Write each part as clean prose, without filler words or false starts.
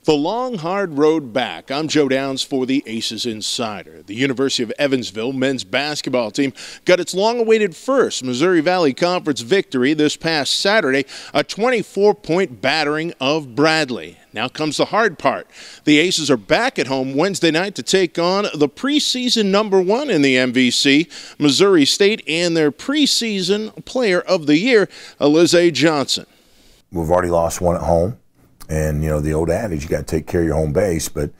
The long, hard road back. I'm Joe Downs for the Aces Insider. The University of Evansville men's basketball team got its long-awaited first Missouri Valley Conference victory this past Saturday, a 24-point battering of Bradley. Now comes the hard part. The Aces are back at home Wednesday night to take on the preseason #1 in the MVC, Missouri State, and their preseason player of the year, Alize Johnson. We've already lost one at home. And, you know, the old adage, you got to take care of your home base. But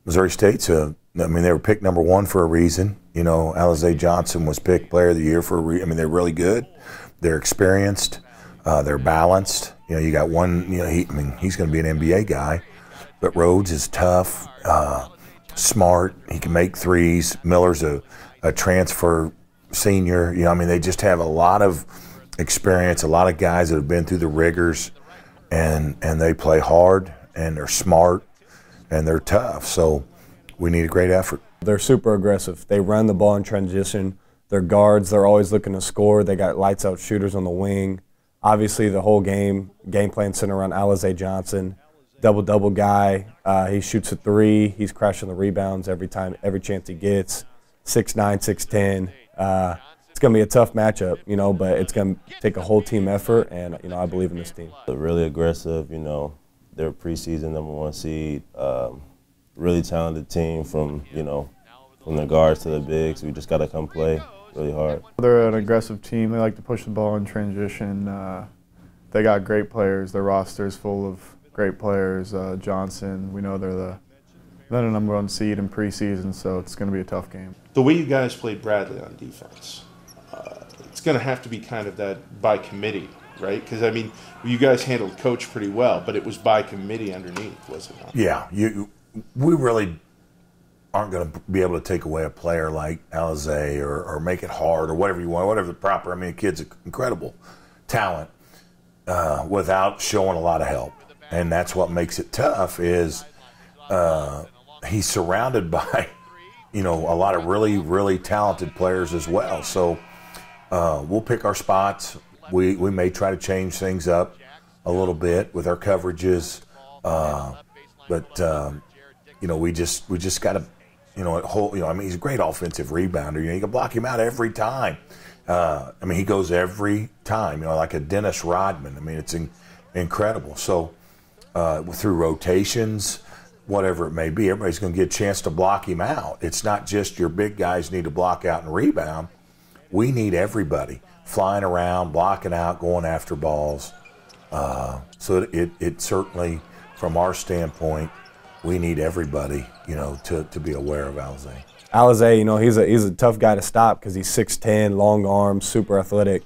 Missouri State's, they were picked #1 for a reason. You know, Alize Johnson was picked player of the year for a reason. I mean, they're really good. They're experienced. They're balanced. You know, you got one, you know, he's going to be an NBA guy. But Rhodes is tough, smart. He can make threes. Miller's a transfer senior. You know, I mean, they just have a lot of experience, a lot of guys that have been through the rigors. And they play hard, and they're smart, and they're tough. So we need a great effort. They're super aggressive. They run the ball in transition. They're guards. They're always looking to score. They got lights-out shooters on the wing. Obviously, the whole game plan centered around Alize Johnson, double-double guy. He shoots a three. He's crashing the rebounds every chance he gets. 6'9", 6'10". It's going to be a tough matchup, you know, but it's going to take a whole team effort, and, you know, I believe in this team. They're really aggressive, you know. They're preseason #1 seed, really talented team from the guards to the bigs. We just got to come play really hard. They're an aggressive team. They like to push the ball in transition. They got great players. Their roster is full of great players. Johnson, we know they're the #1 seed in preseason, so it's going to be a tough game. The way you guys played Bradley on defense, it's going to have to be kind of that by committee, right? Because, I mean, you guys handled Coach pretty well, but it was by committee underneath, was it not? Yeah. We really aren't going to be able to take away a player like Alize or make it hard or whatever you want, whatever the proper. I mean, the kid's an incredible talent without showing a lot of help. And that's what makes it tough is he's surrounded by, you know, a lot of really, really talented players as well. So we'll pick our spots. We may try to change things up a little bit with our coverages, but you know, we just got to, you know, I mean, he's a great offensive rebounder. You know, you can block him out every time. I mean, he goes every time. You know, like a Dennis Rodman. I mean, it's incredible. So through rotations, whatever it may be, everybody's going to get a chance to block him out. It's not just your big guys need to block out and rebound. We need everybody flying around, blocking out, going after balls. So it certainly, from our standpoint, we need everybody, you know, to be aware of Alize. Alize, you know, he's a tough guy to stop because he's 6'10", long arms, super athletic.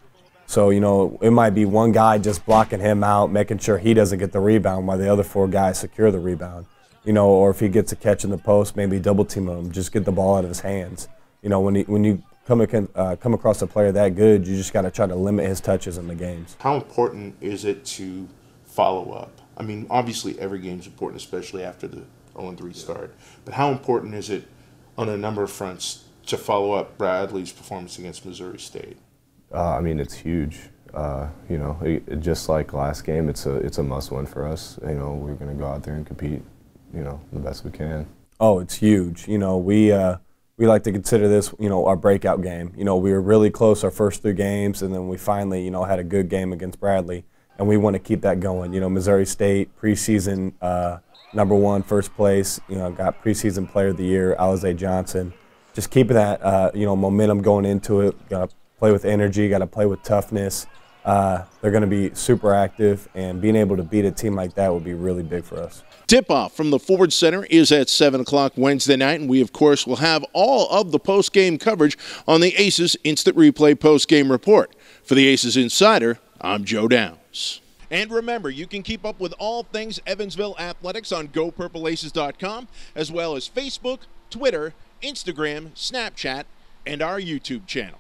So, you know, it might be one guy just blocking him out, making sure he doesn't get the rebound while the other 4 guys secure the rebound. You know, or if he gets a catch in the post, maybe double team him, just get the ball out of his hands. You know, when you come across a player that good, you just got to try to limit his touches in the games. How important is it to follow up? I mean, obviously every game is important, especially after the 0-3 start. But how important is it on a number of fronts to follow up Bradley's performance against Missouri State? I mean, it's huge. You know, just like last game, it's a must-win for us. You know, we're going to go out there and compete, you know, the best we can. Oh, it's huge. You know, we like to consider this, you know, our breakout game. You know, we were really close our first 3 games, and then we finally, you know, had a good game against Bradley, and we want to keep that going. You know, Missouri State, preseason #1, first place, you know, got preseason player of the year, Alize Johnson. Just keeping that, you know, momentum going into it. Got to play with energy, got to play with toughness. They're going to be super active, and being able to beat a team like that would be really big for us. Tip-off from the Ford Center is at 7 o'clock Wednesday night, and we, of course, will have all of the post-game coverage on the Aces Instant Replay post-game report. For the Aces Insider, I'm Joe Downs. And remember, you can keep up with all things Evansville athletics on GoPurpleAces.com, as well as Facebook, Twitter, Instagram, Snapchat, and our YouTube channel.